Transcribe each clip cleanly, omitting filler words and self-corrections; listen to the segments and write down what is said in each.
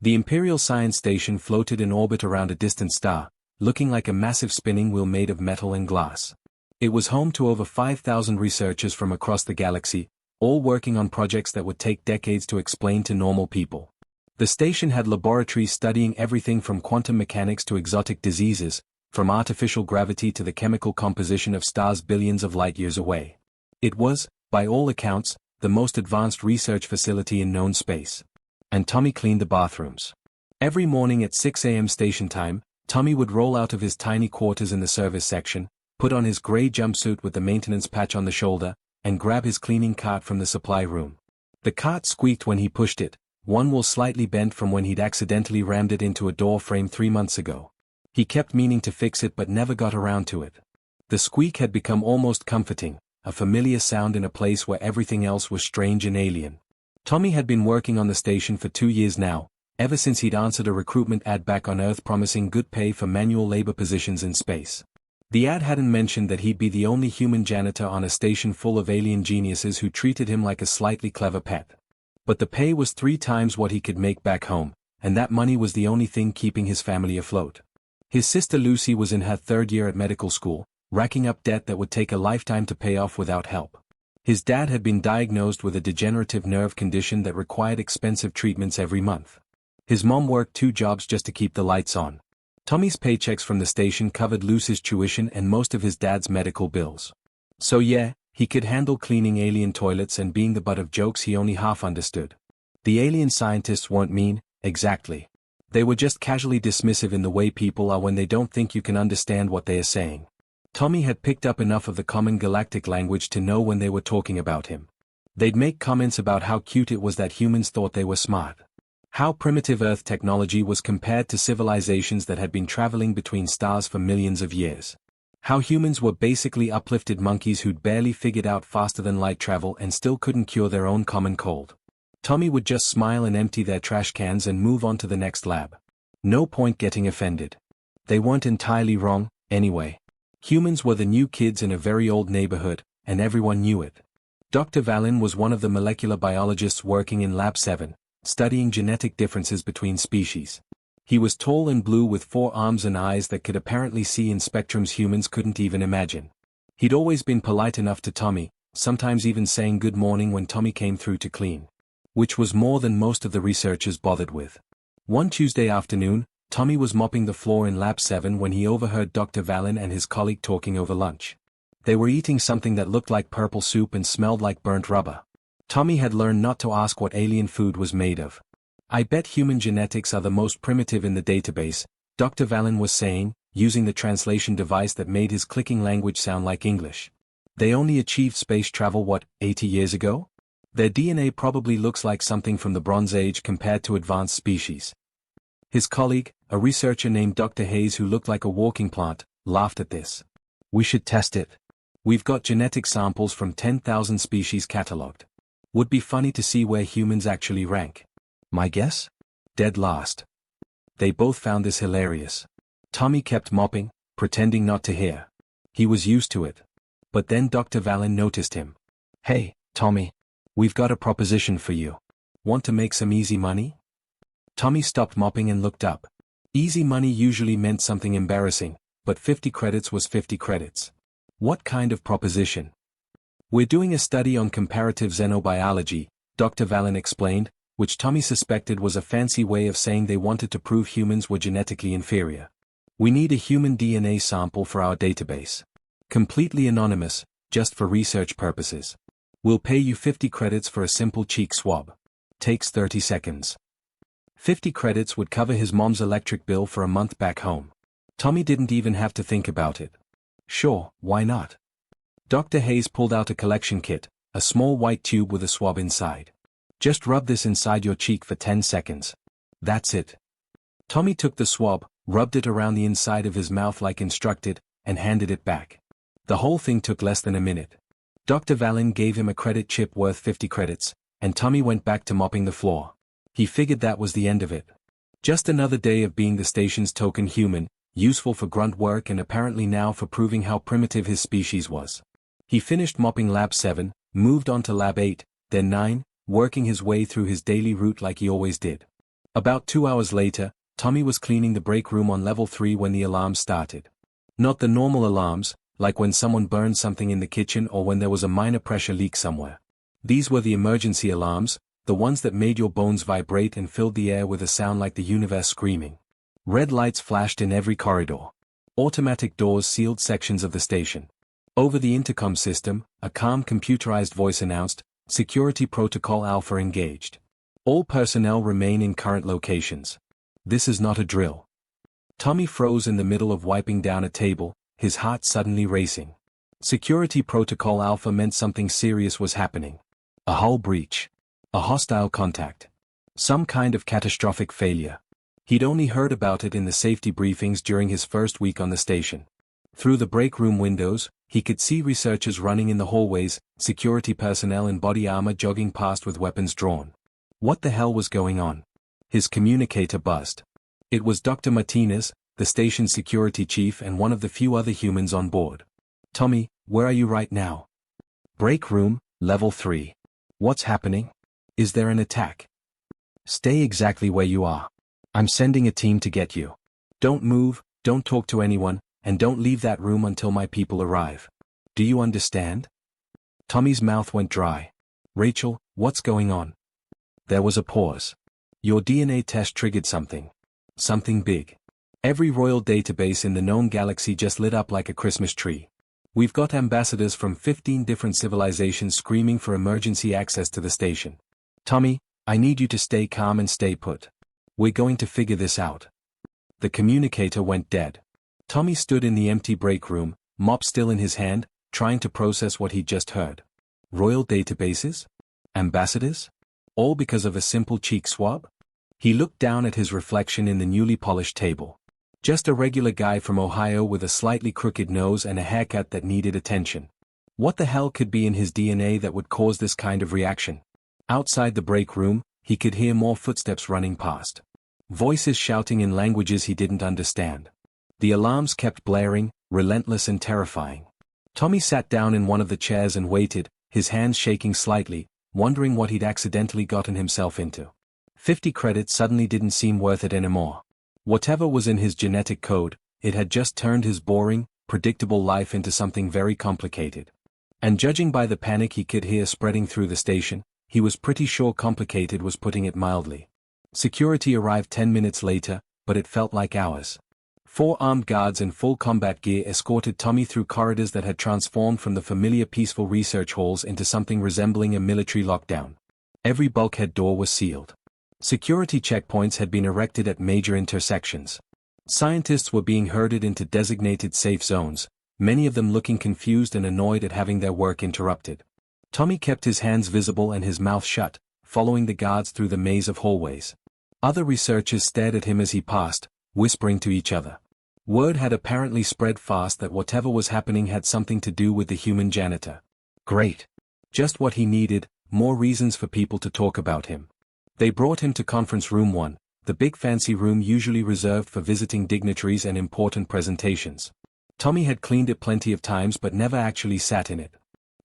The Imperial Science Station floated in orbit around a distant star, looking like a massive spinning wheel made of metal and glass. It was home to over 5,000 researchers from across the galaxy, all working on projects that would take decades to explain to normal people. The station had laboratories studying everything from quantum mechanics to exotic diseases, from artificial gravity to the chemical composition of stars billions of light-years away. It was, by all accounts, the most advanced research facility in known space. And Tommy cleaned the bathrooms. Every morning at 6 a.m. station time, Tommy would roll out of his tiny quarters in the service section, put on his gray jumpsuit with the maintenance patch on the shoulder, and grab his cleaning cart from the supply room. The cart squeaked when he pushed it, one wheel slightly bent from when he'd accidentally rammed it into a door frame 3 months ago. He kept meaning to fix it but never got around to it. The squeak had become almost comforting, a familiar sound in a place where everything else was strange and alien. Tommy had been working on the station for 2 years now, ever since he'd answered a recruitment ad back on Earth promising good pay for manual labor positions in space. The ad hadn't mentioned that he'd be the only human janitor on a station full of alien geniuses who treated him like a slightly clever pet. But the pay was 3 times what he could make back home, and that money was the only thing keeping his family afloat. His sister Lucy was in her 3rd year at medical school, racking up debt that would take a lifetime to pay off without help. His dad had been diagnosed with a degenerative nerve condition that required expensive treatments every month. His mom worked 2 jobs just to keep the lights on. Tommy's paychecks from the station covered Lucy's tuition and most of his dad's medical bills. So yeah, he could handle cleaning alien toilets and being the butt of jokes he only half understood. The alien scientists weren't mean, exactly. They were just casually dismissive in the way people are when they don't think you can understand what they are saying. Tommy had picked up enough of the common galactic language to know when they were talking about him. They'd make comments about how cute it was that humans thought they were smart. How primitive Earth technology was compared to civilizations that had been traveling between stars for millions of years. How humans were basically uplifted monkeys who'd barely figured out faster than light travel and still couldn't cure their own common cold. Tommy would just smile and empty their trash cans and move on to the next lab. No point getting offended. They weren't entirely wrong, anyway. Humans were the new kids in a very old neighborhood, and everyone knew it. Dr. Vallin was one of the molecular biologists working in Lab 7, studying genetic differences between species. He was tall and blue with 4 arms and eyes that could apparently see in spectrums humans couldn't even imagine. He'd always been polite enough to Tommy, sometimes even saying good morning when Tommy came through to clean. Which was more than most of the researchers bothered with. One Tuesday afternoon, Tommy was mopping the floor in Lab 7 when he overheard Dr. Vallin and his colleague talking over lunch. They were eating something that looked like purple soup and smelled like burnt rubber. Tommy had learned not to ask what alien food was made of. I bet human genetics are the most primitive in the database, Dr. Vallin was saying, using the translation device that made his clicking language sound like English. They only achieved space travel 80 years ago? Their DNA probably looks like something from the Bronze Age compared to advanced species. His colleague, a researcher named Dr. Hayes who looked like a walking plant, laughed at this. We should test it. We've got genetic samples from 10,000 species catalogued. Would be funny to see where humans actually rank. My guess? Dead last. They both found this hilarious. Tommy kept mopping, pretending not to hear. He was used to it. But then Dr. Vallin noticed him. Hey, Tommy. We've got a proposition for you. Want to make some easy money? Tommy stopped mopping and looked up. Easy money usually meant something embarrassing, but 50 credits was 50 credits. What kind of proposition? We're doing a study on comparative xenobiology, Dr. Vallin explained, which Tommy suspected was a fancy way of saying they wanted to prove humans were genetically inferior. We need a human DNA sample for our database. Completely anonymous, just for research purposes. We'll pay you 50 credits for a simple cheek swab. Takes 30 seconds. 50 credits would cover his mom's electric bill for a month back home. Tommy didn't even have to think about it. Sure, why not? Dr. Hayes pulled out a collection kit, a small white tube with a swab inside. Just rub this inside your cheek for 10 seconds. That's it. Tommy took the swab, rubbed it around the inside of his mouth like instructed, and handed it back. The whole thing took less than a minute. Dr. Vallin gave him a credit chip worth 50 credits, and Tommy went back to mopping the floor. He figured that was the end of it. Just another day of being the station's token human, useful for grunt work and apparently now for proving how primitive his species was. He finished mopping Lab 7, moved on to Lab 8, then 9, working his way through his daily route like he always did. About 2 hours later, Tommy was cleaning the break room on level 3 when the alarm started. Not the normal alarms, like when someone burned something in the kitchen or when there was a minor pressure leak somewhere. These were the emergency alarms, the ones that made your bones vibrate and filled the air with a sound like the universe screaming. Red lights flashed in every corridor. Automatic doors sealed sections of the station. Over the intercom system, a calm computerized voice announced, "Security Protocol Alpha engaged. All personnel remain in current locations. This is not a drill." Tommy froze in the middle of wiping down a table, his heart suddenly racing. Security Protocol Alpha meant something serious was happening. A hull breach. A hostile contact. Some kind of catastrophic failure. He'd only heard about it in the safety briefings during his first week on the station. Through the break room windows, he could see researchers running in the hallways, security personnel in body armor jogging past with weapons drawn. What the hell was going on? His communicator buzzed. It was Dr. Martinez, the station's security chief and one of the few other humans on board. "Tommy, where are you right now?" "Break room, level 3. What's happening? Is there an attack?" "Stay exactly where you are. I'm sending a team to get you. Don't move, don't talk to anyone, and don't leave that room until my people arrive. Do you understand?" Tommy's mouth went dry. "Rachel, what's going on?" There was a pause. "Your DNA test triggered something. Something big. Every royal database in the known galaxy just lit up like a Christmas tree. We've got ambassadors from 15 different civilizations screaming for emergency access to the station. Tommy, I need you to stay calm and stay put. We're going to figure this out." The communicator went dead. Tommy stood in the empty break room, mop still in his hand, trying to process what he'd just heard. Royal databases? Ambassadors? All because of a simple cheek swab? He looked down at his reflection in the newly polished table. Just a regular guy from Ohio with a slightly crooked nose and a haircut that needed attention. What the hell could be in his DNA that would cause this kind of reaction? Outside the break room, he could hear more footsteps running past. Voices shouting in languages he didn't understand. The alarms kept blaring, relentless and terrifying. Tommy sat down in one of the chairs and waited, his hands shaking slightly, wondering what he'd accidentally gotten himself into. 50 credits suddenly didn't seem worth it anymore. Whatever was in his genetic code, it had just turned his boring, predictable life into something very complicated. And judging by the panic he could hear spreading through the station, he was pretty sure complicated was putting it mildly. Security arrived 10 minutes later, but it felt like hours. 4 armed guards in full combat gear escorted Tommy through corridors that had transformed from the familiar peaceful research halls into something resembling a military lockdown. Every bulkhead door was sealed. Security checkpoints had been erected at major intersections. Scientists were being herded into designated safe zones, many of them looking confused and annoyed at having their work interrupted. Tommy kept his hands visible and his mouth shut, following the guards through the maze of hallways. Other researchers stared at him as he passed, whispering to each other. Word had apparently spread fast that whatever was happening had something to do with the human janitor. Great. Just what he needed, more reasons for people to talk about him. They brought him to Conference Room 1, the big fancy room usually reserved for visiting dignitaries and important presentations. Tommy had cleaned it plenty of times but never actually sat in it.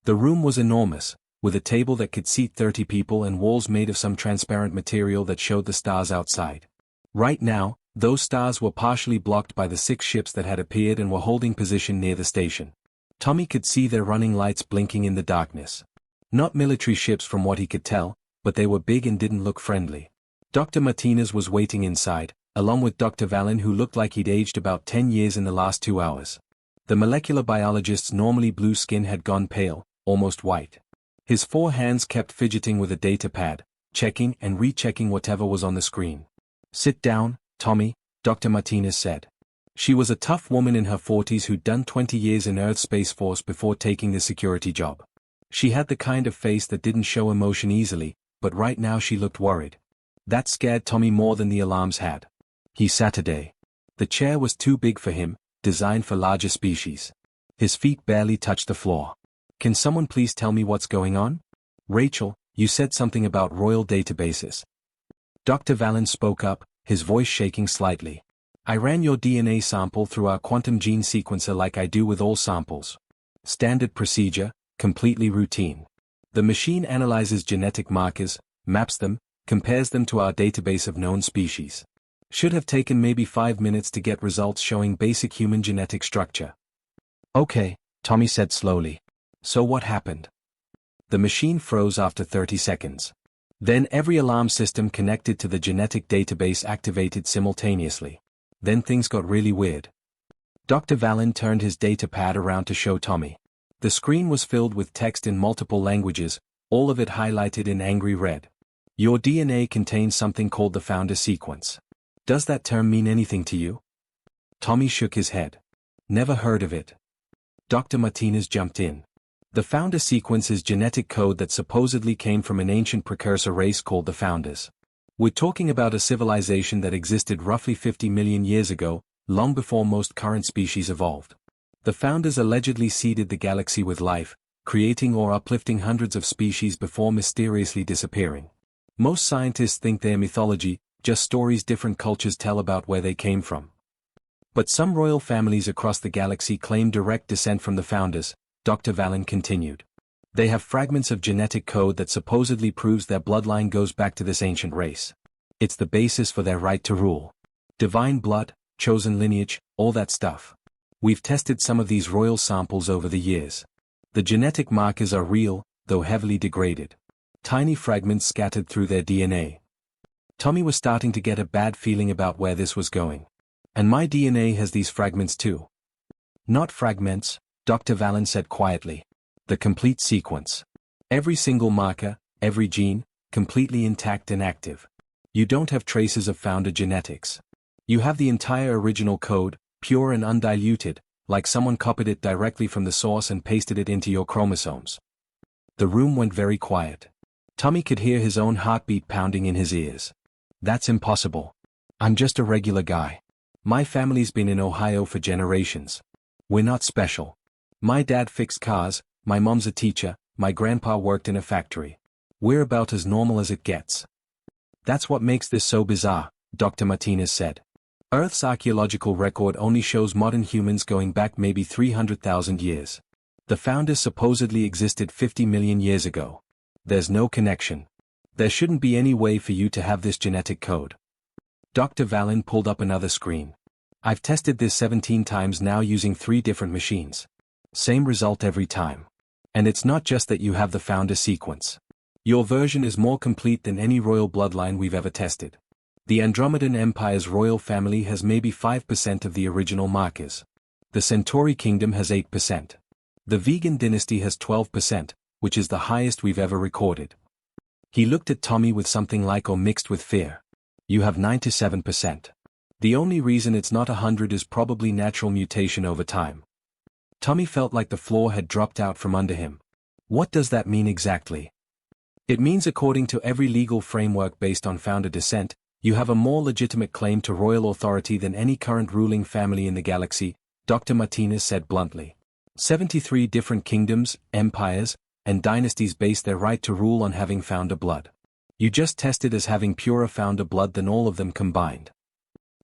The room was enormous, with a table that could seat 30 people and walls made of some transparent material that showed the stars outside. Right now, those stars were partially blocked by the 6 ships that had appeared and were holding position near the station. Tommy could see their running lights blinking in the darkness. Not military ships from what he could tell, but they were big and didn't look friendly. Dr. Martinez was waiting inside, along with Dr. Vallon who looked like he'd aged about 10 years in the last 2 hours. The molecular biologist's normally blue skin had gone pale, almost white. His 4 hands kept fidgeting with a data pad, checking and rechecking whatever was on the screen. "Sit down, Tommy," Dr. Martinez said. She was a tough woman in her 40s who'd done 20 years in Earth's Space Force before taking the security job. She had the kind of face that didn't show emotion easily, but right now she looked worried. That scared Tommy more than the alarms had. He sat today. The chair was too big for him, designed for larger species. His feet barely touched the floor. "Can someone please tell me what's going on?" "Rachel, you said something about royal databases." Dr. Vallon spoke up, his voice shaking slightly. "I ran your DNA sample through our quantum gene sequencer like I do with all samples. Standard procedure, completely routine. The machine analyzes genetic markers, maps them, compares them to our database of known species. Should have taken maybe 5 minutes to get results showing basic human genetic structure. Okay, Tommy said slowly. So what happened? The machine froze after 30 seconds. Then every alarm system connected to the genetic database activated simultaneously. Then things got really weird. Dr. Valen turned his datapad around to show Tommy. The screen was filled with text in multiple languages, all of it highlighted in angry red. Your DNA contains something called the founder sequence. Does that term mean anything to you? Tommy shook his head. Never heard of it. Dr. Martinez jumped in. The founder sequence is genetic code that supposedly came from an ancient precursor race called the Founders. We're talking about a civilization that existed roughly 50 million years ago, long before most current species evolved. The Founders allegedly seeded the galaxy with life, creating or uplifting hundreds of species before mysteriously disappearing. Most scientists think they're mythology, just stories different cultures tell about where they came from. But some royal families across the galaxy claim direct descent from the Founders, Dr. Valen continued. They have fragments of genetic code that supposedly proves their bloodline goes back to this ancient race. It's the basis for their right to rule. Divine blood, chosen lineage, all that stuff. We've tested some of these royal samples over the years. The genetic markers are real, though heavily degraded. Tiny fragments scattered through their DNA. Tommy was starting to get a bad feeling about where this was going. And my DNA has these fragments too. Not fragments, Dr. Valen said quietly. The complete sequence. Every single marker, every gene, completely intact and active. You don't have traces of founder genetics. You have the entire original code, pure and undiluted, like someone copied it directly from the source and pasted it into your chromosomes. The room went very quiet. Tommy could hear his own heartbeat pounding in his ears. That's impossible. I'm just a regular guy. My family's been in Ohio for generations. We're not special. My dad fixed cars, my mom's a teacher, my grandpa worked in a factory. We're about as normal as it gets. That's what makes this so bizarre, Dr. Martinez said. Earth's archaeological record only shows modern humans going back maybe 300,000 years. The Founders supposedly existed 50 million years ago. There's no connection. There shouldn't be any way for you to have this genetic code. Dr. Valen pulled up another screen. I've tested this 17 times now using 3 different machines. Same result every time. And it's not just that you have the founder sequence. Your version is more complete than any royal bloodline we've ever tested. The Andromedan Empire's royal family has maybe 5% of the original markers. The Centauri Kingdom has 8%. The Vegan dynasty has 12%, which is the highest we've ever recorded. He looked at Tommy with something like or mixed with fear. You have 97%. The only reason it's not 100 is probably natural mutation over time. Tommy felt like the floor had dropped out from under him. What does that mean exactly? It means according to every legal framework based on founder descent, you have a more legitimate claim to royal authority than any current ruling family in the galaxy, Dr. Martinez said bluntly. 73 different kingdoms, empires, and dynasties base their right to rule on having founder blood. You just tested as having purer founder blood than all of them combined.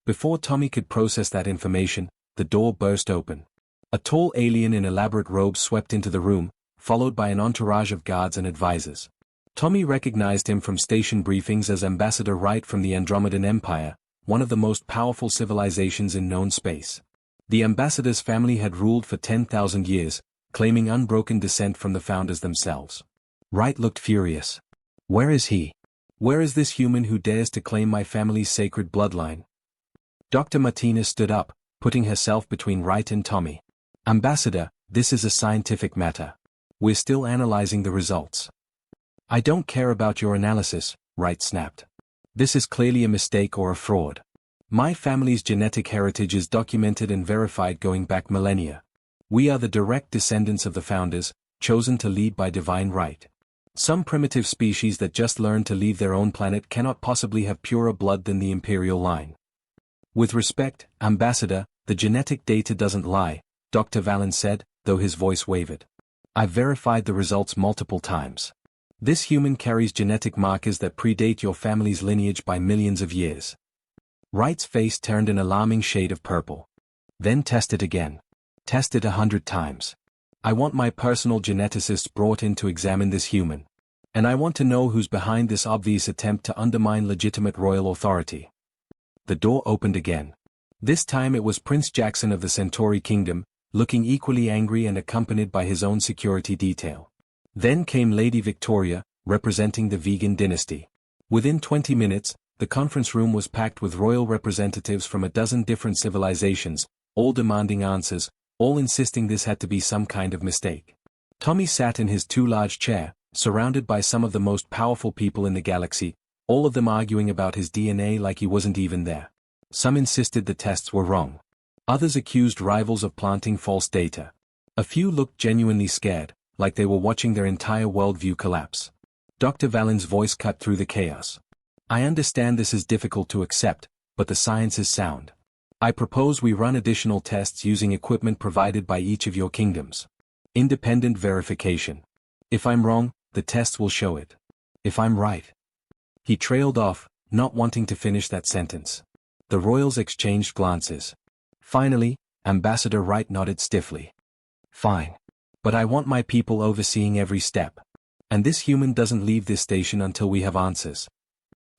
Before Tommy could process that information, the door burst open. A tall alien in elaborate robes swept into the room, followed by an entourage of guards and advisors. Tommy recognized him from station briefings as Ambassador Wright from the Andromedan Empire, one of the most powerful civilizations in known space. The ambassador's family had ruled for 10,000 years, claiming unbroken descent from the founders themselves. Wright looked furious. Where is he? Where is this human who dares to claim my family's sacred bloodline? Dr. Martinez stood up, putting herself between Wright and Tommy. Ambassador, this is a scientific matter. We're still analyzing the results. I don't care about your analysis, Wright snapped. This is clearly a mistake or a fraud. My family's genetic heritage is documented and verified going back millennia. We are the direct descendants of the founders, chosen to lead by divine right. Some primitive species that just learned to leave their own planet cannot possibly have purer blood than the imperial line. With respect, Ambassador, the genetic data doesn't lie, Dr. Valen said, though his voice wavered. I've verified the results multiple times. This human carries genetic markers that predate your family's lineage by millions of years. Wright's face turned an alarming shade of purple. Then test it again. Test it 100 times. I want my personal geneticists brought in to examine this human. And I want to know who's behind this obvious attempt to undermine legitimate royal authority. The door opened again. This time it was Prince Jackson of the Centauri Kingdom, looking equally angry and accompanied by his own security detail. Then came Lady Victoria, representing the vegan dynasty. Within 20 minutes, the conference room was packed with royal representatives from a dozen different civilizations, all demanding answers, all insisting this had to be some kind of mistake. Tommy sat in his too large chair, surrounded by some of the most powerful people in the galaxy, all of them arguing about his DNA like he wasn't even there. Some insisted the tests were wrong. Others accused rivals of planting false data. A few looked genuinely scared, like they were watching their entire worldview collapse. Dr. Valen's voice cut through the chaos. I understand this is difficult to accept, but the science is sound. I propose we run additional tests using equipment provided by each of your kingdoms. Independent verification. If I'm wrong, the tests will show it. If I'm right. He trailed off, not wanting to finish that sentence. The royals exchanged glances. Finally, Ambassador Wright nodded stiffly. Fine. But I want my people overseeing every step. And this human doesn't leave this station until we have answers.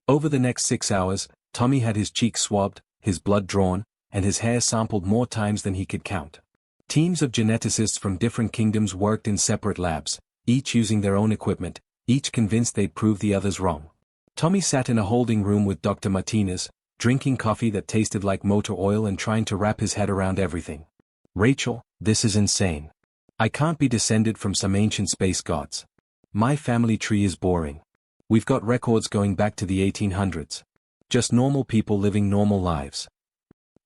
Over the next 6 hours, Tommy had his cheeks swabbed, his blood drawn, and his hair sampled more times than he could count. Teams of geneticists from different kingdoms worked in separate labs, each using their own equipment, each convinced they'd prove the others wrong. Tommy sat in a holding room with Dr. Martinez, drinking coffee that tasted like motor oil and trying to wrap his head around everything. Rachel, this is insane. I can't be descended from some ancient space gods. My family tree is boring. We've got records going back to the 1800s. Just normal people living normal lives.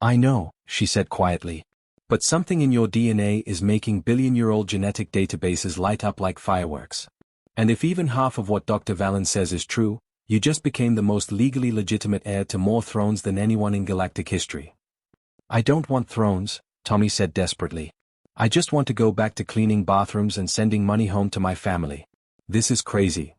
I know, she said quietly. But something in your DNA is making billion-year-old genetic databases light up like fireworks. And if even half of what Dr. Valen says is true, you just became the most legally legitimate heir to more thrones than anyone in galactic history. I don't want thrones, Tommy said desperately. I just want to go back to cleaning bathrooms and sending money home to my family. This is crazy.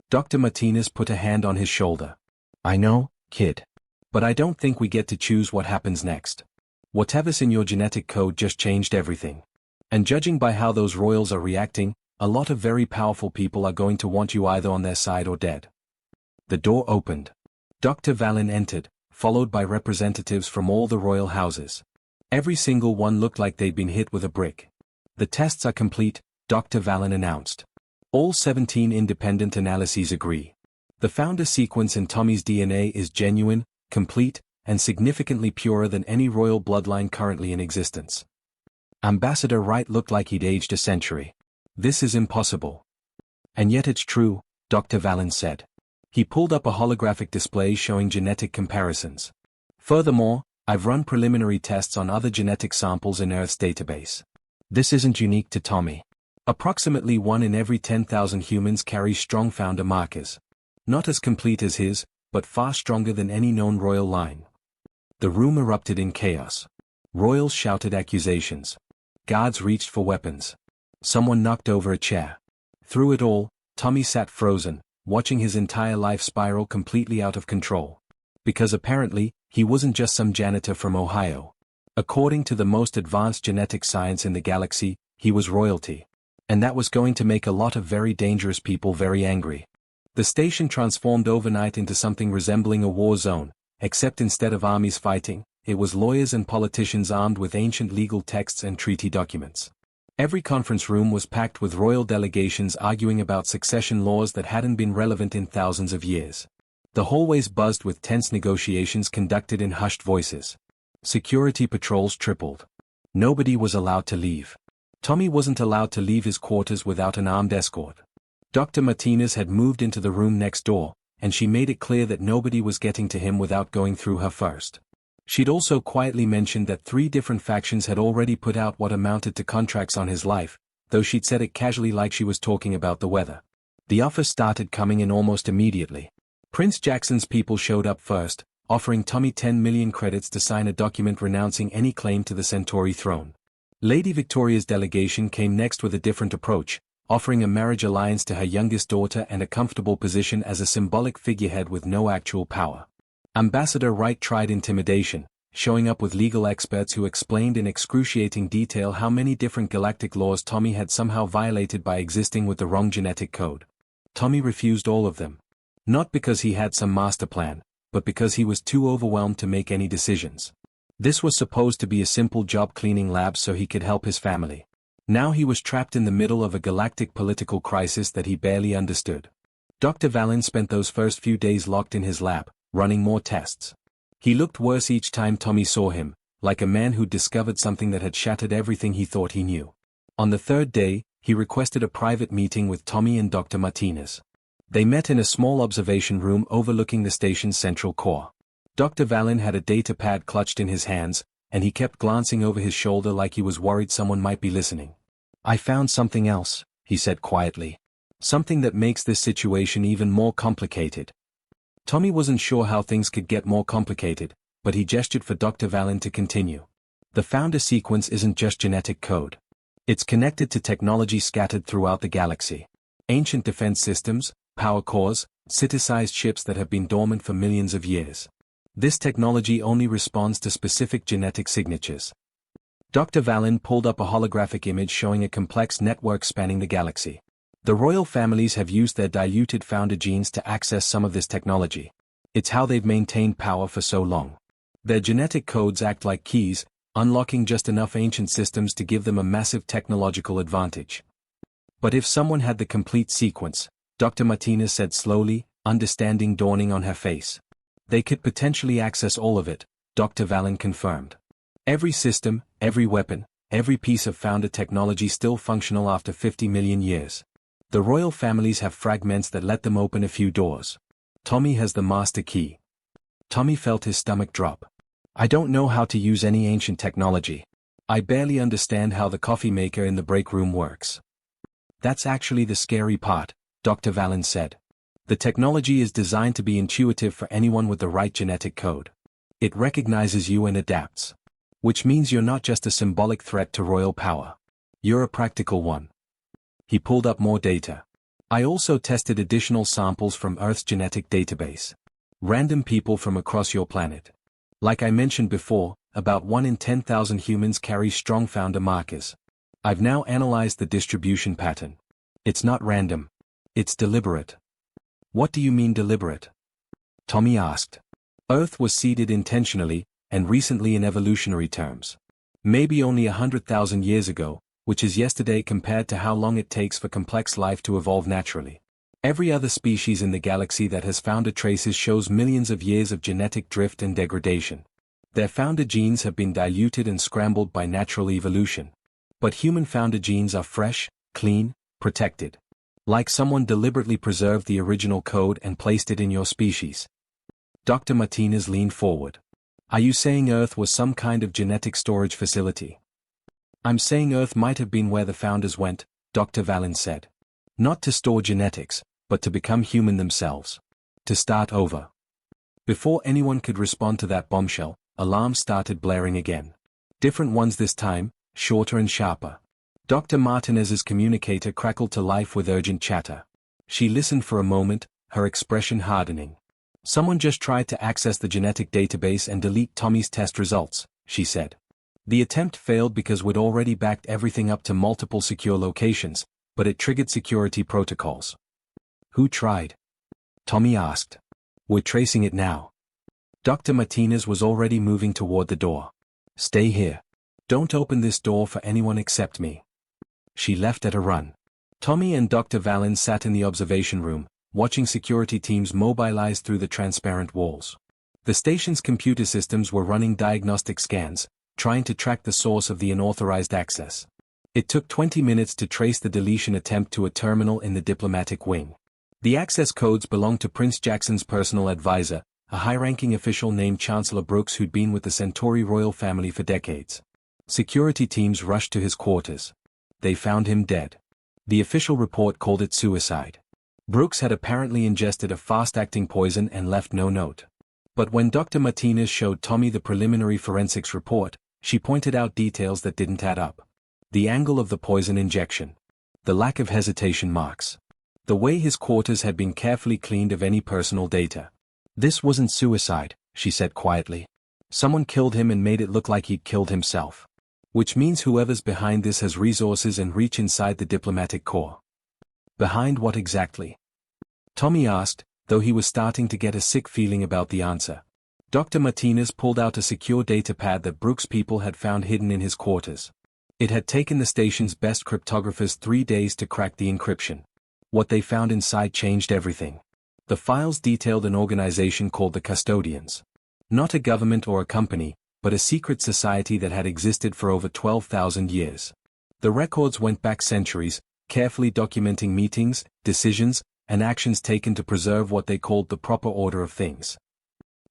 Dr. Martinez put a hand on his shoulder. I know, kid. But I don't think we get to choose what happens next. Whatever's in your genetic code just changed everything. And judging by how those royals are reacting, a lot of very powerful people are going to want you either on their side or dead. The door opened. Dr. Valen entered, followed by representatives from all the royal houses. Every single one looked like they'd been hit with a brick. The tests are complete, Dr. Valen announced. All 17 independent analyses agree. The founder sequence in Tommy's DNA is genuine, complete, and significantly purer than any royal bloodline currently in existence. Ambassador Wright looked like he'd aged a century. This is impossible. And yet it's true, Dr. Valen said. He pulled up a holographic display showing genetic comparisons. Furthermore, I've run preliminary tests on other genetic samples in Earth's database. This isn't unique to Tommy. Approximately 1 in every 10,000 humans carries strong founder markers. Not as complete as his, but far stronger than any known royal line. The room erupted in chaos. Royals shouted accusations. Guards reached for weapons. Someone knocked over a chair. Through it all, Tommy sat frozen, watching his entire life spiral completely out of control. Because apparently, he wasn't just some janitor from Ohio. According to the most advanced genetic science in the galaxy, he was royalty. And that was going to make a lot of very dangerous people very angry. The station transformed overnight into something resembling a war zone, except instead of armies fighting, it was lawyers and politicians armed with ancient legal texts and treaty documents. Every conference room was packed with royal delegations arguing about succession laws that hadn't been relevant in thousands of years. The hallways buzzed with tense negotiations conducted in hushed voices. Security patrols tripled. Nobody was allowed to leave. Tommy wasn't allowed to leave his quarters without an armed escort. Dr. Martinez had moved into the room next door, and she made it clear that nobody was getting to him without going through her first. She'd also quietly mentioned that 3 different factions had already put out what amounted to contracts on his life, though she'd said it casually like she was talking about the weather. The offers started coming in almost immediately. Prince Jackson's people showed up first, offering Tommy 10 million credits to sign a document renouncing any claim to the Centauri throne. Lady Victoria's delegation came next with a different approach, offering a marriage alliance to her youngest daughter and a comfortable position as a symbolic figurehead with no actual power. Ambassador Wright tried intimidation, showing up with legal experts who explained in excruciating detail how many different galactic laws Tommy had somehow violated by existing with the wrong genetic code. Tommy refused all of them. Not because he had some master plan, but because he was too overwhelmed to make any decisions. This was supposed to be a simple job cleaning labs so he could help his family. Now he was trapped in the middle of a galactic political crisis that he barely understood. Dr. Vallon spent those first few days locked in his lab, running more tests. He looked worse each time Tommy saw him, like a man who'd discovered something that had shattered everything he thought he knew. On the third day, he requested a private meeting with Tommy and Dr. Martinez. They met in a small observation room overlooking the station's central core. Dr. Vallon had a data pad clutched in his hands, and he kept glancing over his shoulder like he was worried someone might be listening. "I found something else," he said quietly. "Something that makes this situation even more complicated." Tommy wasn't sure how things could get more complicated, but he gestured for Dr. Vallon to continue. "The founder sequence isn't just genetic code. It's connected to technology scattered throughout the galaxy. Ancient defense systems, power cores, city-sized ships that have been dormant for millions of years. This technology only responds to specific genetic signatures." Dr. Vallon pulled up a holographic image showing a complex network spanning the galaxy. The royal families have used their diluted founder genes to access some of this technology. It's how they've maintained power for so long. Their genetic codes act like keys, unlocking just enough ancient systems to give them a massive technological advantage. "But if someone had the complete sequence," Dr. Martinez said slowly, understanding dawning on her face. "They could potentially access all of it," Dr. Vallon confirmed. "Every system, every weapon, every piece of founder technology still functional after 50 million years. The royal families have fragments that let them open a few doors. Tommy has the master key." Tommy felt his stomach drop. "I don't know how to use any ancient technology. I barely understand how the coffee maker in the break room works." "That's actually the scary part," Dr. Vallon said. "The technology is designed to be intuitive for anyone with the right genetic code. It recognizes you and adapts. Which means you're not just a symbolic threat to royal power. You're a practical one." He pulled up more data. "I also tested additional samples from Earth's genetic database. Random people from across your planet. Like I mentioned before, about 1 in 10,000 humans carry strong founder markers. I've now analyzed the distribution pattern. It's not random. It's deliberate." "What do you mean deliberate?" Tommy asked. "Earth was seeded intentionally, and recently in evolutionary terms. Maybe only 100,000 years ago, which is yesterday compared to how long it takes for complex life to evolve naturally. Every other species in the galaxy that has founder traces shows millions of years of genetic drift and degradation. Their founder genes have been diluted and scrambled by natural evolution. But human founder genes are fresh, clean, protected. Like someone deliberately preserved the original code and placed it in your species." Dr. Martinez leaned forward. "Are you saying Earth was some kind of genetic storage facility?" "I'm saying Earth might have been where the founders went," Dr. Vallon said. "Not to store genetics, but to become human themselves. To start over." Before anyone could respond to that bombshell, alarms started blaring again. Different ones this time, shorter and sharper. Dr. Martinez's communicator crackled to life with urgent chatter. She listened for a moment, her expression hardening. "Someone just tried to access the genetic database and delete Tommy's test results," she said. "The attempt failed because we'd already backed everything up to multiple secure locations, but it triggered security protocols." "Who tried?" Tommy asked. "We're tracing it now." Dr. Martinez was already moving toward the door. "Stay here. Don't open this door for anyone except me." She left at a run. Tommy and Dr. Vallon sat in the observation room, watching security teams mobilize through the transparent walls. The station's computer systems were running diagnostic scans, trying to track the source of the unauthorized access. It took 20 minutes to trace the deletion attempt to a terminal in the diplomatic wing. The access codes belonged to Prince Jackson's personal advisor, a high-ranking official named Chancellor Brooks who'd been with the Centauri royal family for decades. Security teams rushed to his quarters. They found him dead. The official report called it suicide. Brooks had apparently ingested a fast-acting poison and left no note. But when Dr. Martinez showed Tommy the preliminary forensics report, she pointed out details that didn't add up. The angle of the poison injection. The lack of hesitation marks. The way his quarters had been carefully cleaned of any personal data. "This wasn't suicide," she said quietly. "Someone killed him and made it look like he'd killed himself. Which means whoever's behind this has resources and reach inside the diplomatic corps." "Behind what exactly?" Tommy asked, though he was starting to get a sick feeling about the answer. Dr. Martinez pulled out a secure data pad that Brooks' people had found hidden in his quarters. It had taken the station's best cryptographers 3 days to crack the encryption. What they found inside changed everything. The files detailed an organization called the Custodians. Not a government or a company, but a secret society that had existed for over 12,000 years. The records went back centuries, carefully documenting meetings, decisions, and actions taken to preserve what they called the proper order of things.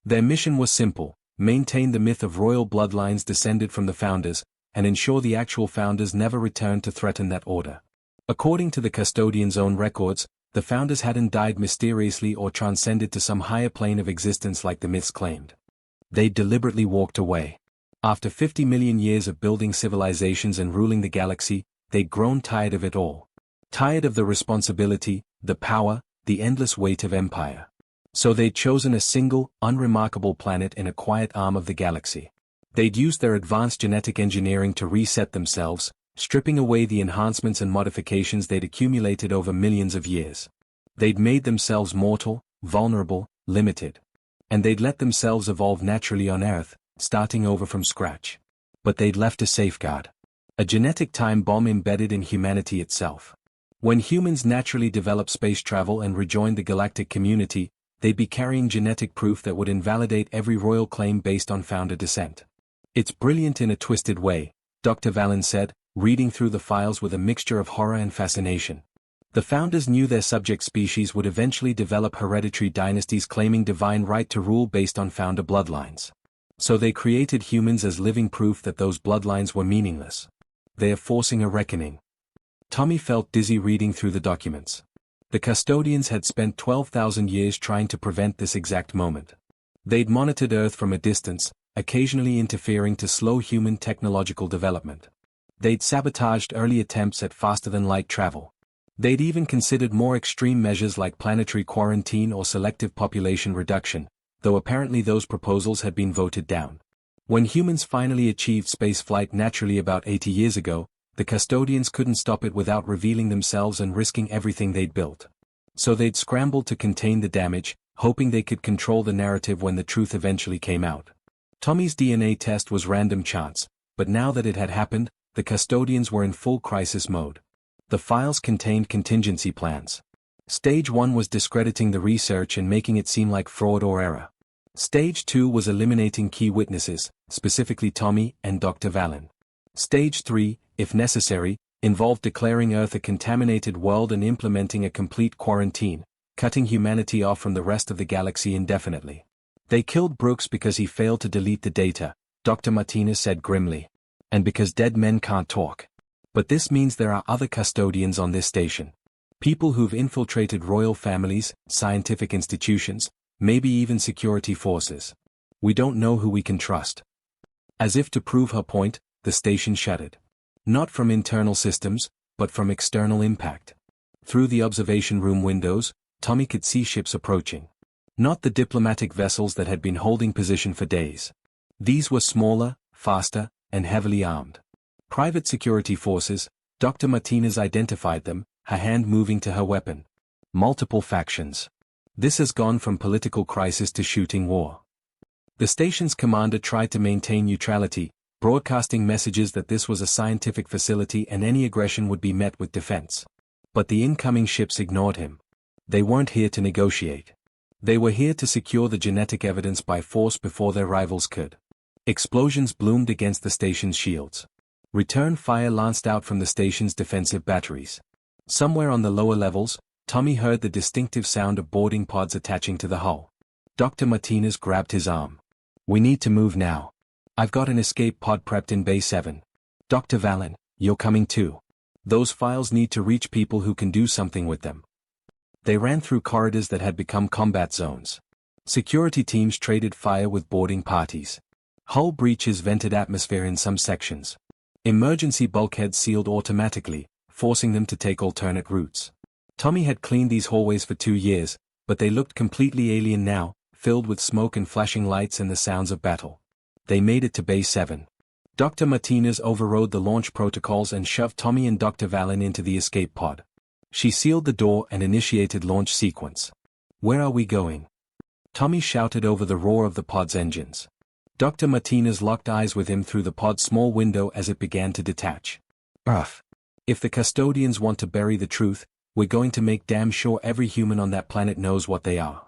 Their mission was simple: maintain the myth of royal bloodlines descended from the founders, and ensure the actual founders never returned to threaten that order. According to the Custodians' own records, the founders hadn't died mysteriously or transcended to some higher plane of existence like the myths claimed. They deliberately walked away. After 50 million years of building civilizations and ruling the galaxy, they'd grown tired of it all. Tired of the responsibility, the power, the endless weight of empire. So they'd chosen a single, unremarkable planet in a quiet arm of the galaxy. They'd used their advanced genetic engineering to reset themselves, stripping away the enhancements and modifications they'd accumulated over millions of years. They'd made themselves mortal, vulnerable, limited. And they'd let themselves evolve naturally on Earth, starting over from scratch. But they'd left a safeguard. A genetic time bomb embedded in humanity itself. When humans naturally developed space travel and rejoined the galactic community, they'd be carrying genetic proof that would invalidate every royal claim based on founder descent. It's brilliant in a twisted way, Dr. Valen said, reading through the files with a mixture of horror and fascination. The founders knew their subject species would eventually develop hereditary dynasties claiming divine right to rule based on founder bloodlines. So they created humans as living proof that those bloodlines were meaningless. They are forcing a reckoning. Tommy felt dizzy reading through the documents. The Custodians had spent 12,000 years trying to prevent this exact moment. They'd monitored Earth from a distance, occasionally interfering to slow human technological development. They'd sabotaged early attempts at faster-than-light travel. They'd even considered more extreme measures like planetary quarantine or selective population reduction, though apparently those proposals had been voted down. When humans finally achieved spaceflight naturally about 80 years ago, the Custodians couldn't stop it without revealing themselves and risking everything they'd built. So they'd scrambled to contain the damage, hoping they could control the narrative when the truth eventually came out. Tommy's DNA test was random chance, but now that it had happened, the Custodians were in full crisis mode. The files contained contingency plans. Stage 1 was discrediting the research and making it seem like fraud or error. Stage 2 was eliminating key witnesses, specifically Tommy and Dr. Valen. Stage 3, if necessary, involved declaring Earth a contaminated world and implementing a complete quarantine, cutting humanity off from the rest of the galaxy indefinitely. They killed Brooks because he failed to delete the data, Dr. Martinez said grimly. And because dead men can't talk. But this means there are other custodians on this station. People who've infiltrated royal families, scientific institutions, maybe even security forces. We don't know who we can trust. As if to prove her point, the station shuddered. Not from internal systems, but from external impact. Through the observation room windows, Tommy could see ships approaching. Not the diplomatic vessels that had been holding position for days. These were smaller, faster, and heavily armed. Private security forces. Dr. Martinez identified them, her hand moving to her weapon. Multiple factions. This has gone from political crisis to shooting war. The station's commander tried to maintain neutrality, broadcasting messages that this was a scientific facility and any aggression would be met with defense. But the incoming ships ignored him. They weren't here to negotiate. They were here to secure the genetic evidence by force before their rivals could. Explosions bloomed against the station's shields. Return fire lanced out from the station's defensive batteries. Somewhere on the lower levels, Tommy heard the distinctive sound of boarding pods attaching to the hull. Dr. Martinez grabbed his arm. We need to move now. I've got an escape pod prepped in Bay 7. Dr. Valen, you're coming too. Those files need to reach people who can do something with them. They ran through corridors that had become combat zones. Security teams traded fire with boarding parties. Hull breaches vented atmosphere in some sections. Emergency bulkheads sealed automatically, forcing them to take alternate routes. Tommy had cleaned these hallways for 2 years, but they looked completely alien now, filled with smoke and flashing lights and the sounds of battle. They made it to Bay 7. Dr. Martinez overrode the launch protocols and shoved Tommy and Dr. Valen into the escape pod. She sealed the door and initiated launch sequence. "Where are we going?" Tommy shouted over the roar of the pod's engines. Dr. Martinez locked eyes with him through the pod's small window as it began to detach. "Earth. If the custodians want to bury the truth, we're going to make damn sure every human on that planet knows what they are."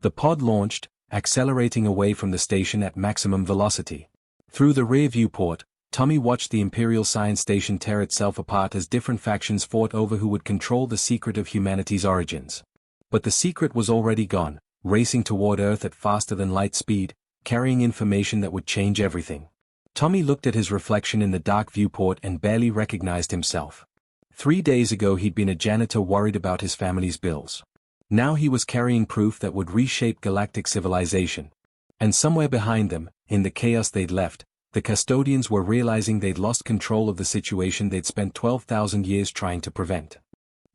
The pod launched, accelerating away from the station at maximum velocity. Through the rear viewport, Tommy watched the Imperial Science Station tear itself apart as different factions fought over who would control the secret of humanity's origins. But the secret was already gone, racing toward Earth at faster than light speed, carrying information that would change everything. Tommy looked at his reflection in the dark viewport and barely recognized himself. 3 days ago he'd been a janitor worried about his family's bills. Now he was carrying proof that would reshape galactic civilization. And somewhere behind them, in the chaos they'd left, the custodians were realizing they'd lost control of the situation they'd spent 12,000 years trying to prevent.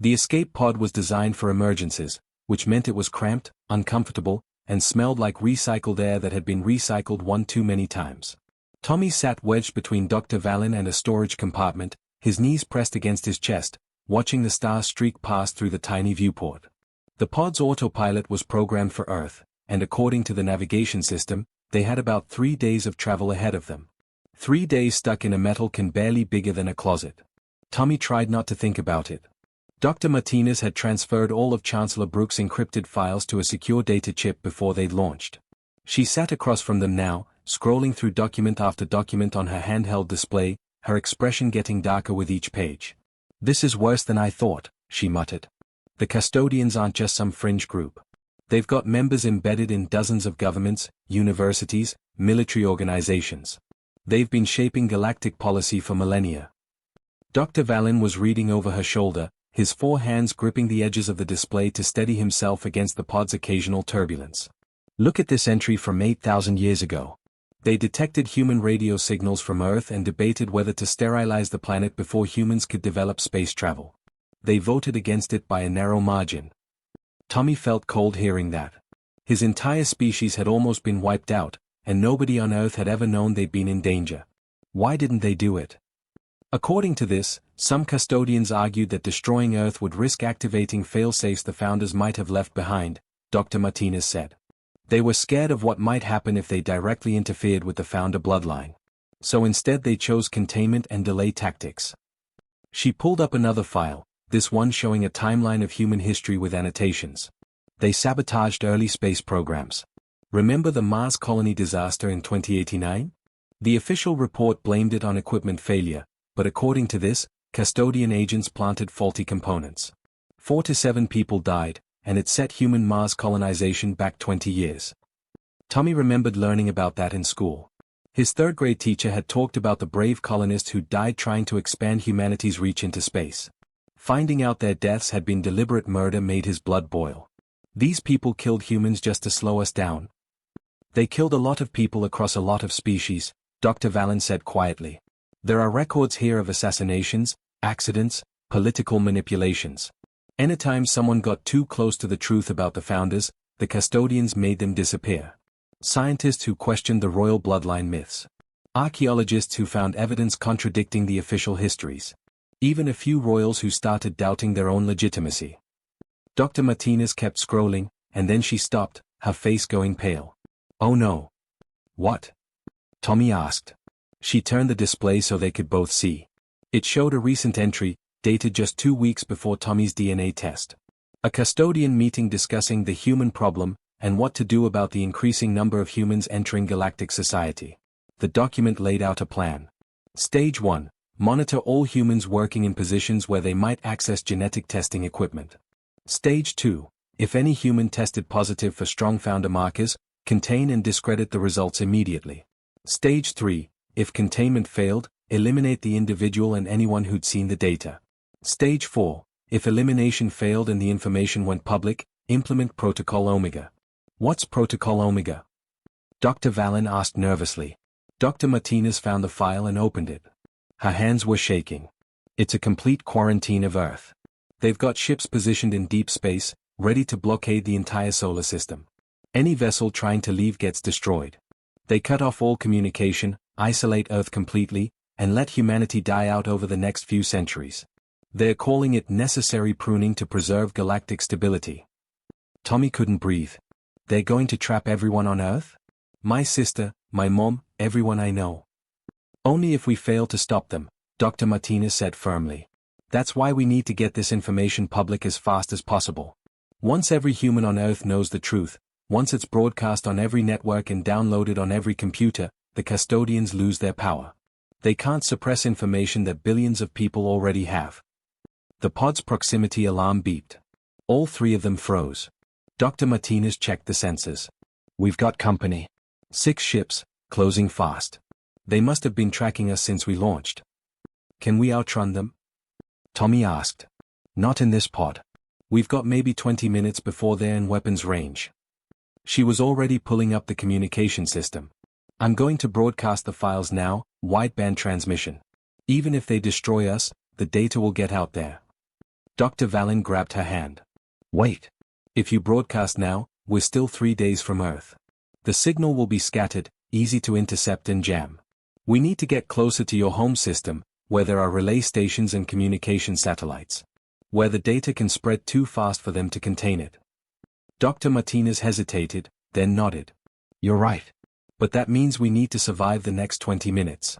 The escape pod was designed for emergencies, which meant it was cramped, uncomfortable, and smelled like recycled air that had been recycled one too many times. Tommy sat wedged between Dr. Vallon and a storage compartment, his knees pressed against his chest, watching the star streak past through the tiny viewport. The pod's autopilot was programmed for Earth, and according to the navigation system, they had about 3 days of travel ahead of them. 3 days stuck in a metal can barely bigger than a closet. Tommy tried not to think about it. Dr. Martinez had transferred all of Chancellor Brooks' encrypted files to a secure data chip before they'd launched. She sat across from them now, scrolling through document after document on her handheld display, her expression getting darker with each page. "This is worse than I thought," she muttered. "The custodians aren't just some fringe group. They've got members embedded in dozens of governments, universities, military organizations. They've been shaping galactic policy for millennia." Dr. Vallon was reading over her shoulder, his 4 hands gripping the edges of the display to steady himself against the pod's occasional turbulence. "Look at this entry from 8,000 years ago. They detected human radio signals from Earth and debated whether to sterilize the planet before humans could develop space travel. They voted against it by a narrow margin." Tommy felt cold hearing that. His entire species had almost been wiped out, and nobody on Earth had ever known they'd been in danger. Why didn't they do it? According to this, some custodians argued that destroying Earth would risk activating failsafes the founders might have left behind, Dr. Martinez said. They were scared of what might happen if they directly interfered with the founder bloodline. So instead they chose containment and delay tactics. She pulled up another file, this one showing a timeline of human history with annotations. They sabotaged early space programs. Remember the Mars colony disaster in 2089? The official report blamed it on equipment failure, but according to this, custodian agents planted faulty components. 4 to 7 people died, and it set human Mars colonization back 20 years. Tommy remembered learning about that in school. His third-grade teacher had talked about the brave colonists who died trying to expand humanity's reach into space. Finding out their deaths had been deliberate murder made his blood boil. These people killed humans just to slow us down. They killed a lot of people across a lot of species, Dr. Vallon said quietly. There are records here of assassinations, accidents, political manipulations. Anytime someone got too close to the truth about the founders, the custodians made them disappear. Scientists who questioned the royal bloodline myths. Archaeologists who found evidence contradicting the official histories. Even a few royals who started doubting their own legitimacy. Dr. Martinez kept scrolling, and then she stopped, her face going pale. "Oh no." "What?" Tommy asked. She turned the display so they could both see. It showed a recent entry, dated just 2 weeks before Tommy's DNA test. A custodian meeting discussing the human problem, and what to do about the increasing number of humans entering galactic society. The document laid out a plan. Stage 1. Monitor all humans working in positions where they might access genetic testing equipment. Stage 2. If any human tested positive for strong founder markers, contain and discredit the results immediately. Stage 3. If containment failed, eliminate the individual and anyone who'd seen the data. Stage 4. If elimination failed and the information went public, implement Protocol Omega. What's Protocol Omega? Dr. Vallon asked nervously. Dr. Martinez found the file and opened it. Her hands were shaking. It's a complete quarantine of Earth. They've got ships positioned in deep space, ready to blockade the entire solar system. Any vessel trying to leave gets destroyed. They cut off all communication, isolate Earth completely, and let humanity die out over the next few centuries. They're calling it necessary pruning to preserve galactic stability. Tommy couldn't breathe. They're going to trap everyone on Earth? My sister, my mom, everyone I know. Only if we fail to stop them, Dr. Martinez said firmly. That's why we need to get this information public as fast as possible. Once every human on Earth knows the truth, once it's broadcast on every network and downloaded on every computer, the custodians lose their power. They can't suppress information that billions of people already have. The pod's proximity alarm beeped. All three of them froze. Dr. Martinez checked the sensors. We've got company. 6 ships, closing fast. They must have been tracking us since we launched. Can we outrun them? Tommy asked. Not in this pod. We've got maybe 20 minutes before they're in weapons range. She was already pulling up the communication system. I'm going to broadcast the files now, wideband transmission. Even if they destroy us, the data will get out there. Dr. Valen grabbed her hand. Wait. If you broadcast now, we're still 3 days from Earth. The signal will be scattered, easy to intercept and jam. We need to get closer to your home system, where there are relay stations and communication satellites. Where the data can spread too fast for them to contain it. Dr. Martinez hesitated, then nodded. You're right. But that means we need to survive the next 20 minutes.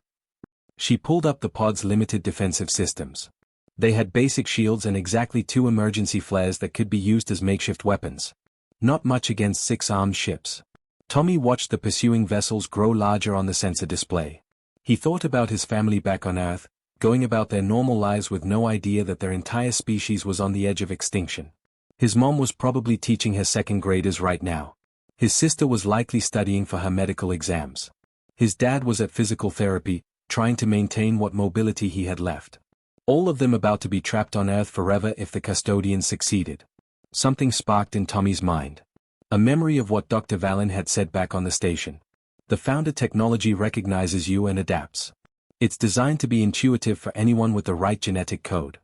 She pulled up the pod's limited defensive systems. They had basic shields and exactly 2 emergency flares that could be used as makeshift weapons. Not much against 6 armed ships. Tommy watched the pursuing vessels grow larger on the sensor display. He thought about his family back on Earth, going about their normal lives with no idea that their entire species was on the edge of extinction. His mom was probably teaching her second graders right now. His sister was likely studying for her medical exams. His dad was at physical therapy, trying to maintain what mobility he had left. All of them about to be trapped on Earth forever if the custodians succeeded. Something sparked in Tommy's mind. A memory of what Dr. Valen had said back on the station. The founder technology recognizes you and adapts. It's designed to be intuitive for anyone with the right genetic code.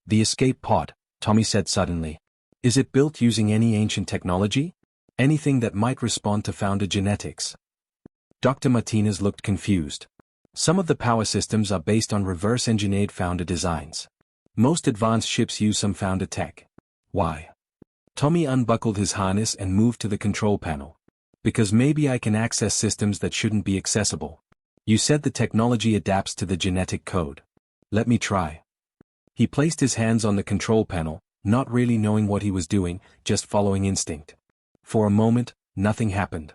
The escape pod, Tommy said suddenly. Is it built using any ancient technology? Anything that might respond to founder genetics? Dr. Martinez looked confused. Some of the power systems are based on reverse-engineered founder designs. Most advanced ships use some founder tech. Why? Tommy unbuckled his harness and moved to the control panel. Because maybe I can access systems that shouldn't be accessible. You said the technology adapts to the genetic code. Let me try. He placed his hands on the control panel, not really knowing what he was doing, just following instinct. For a moment, nothing happened.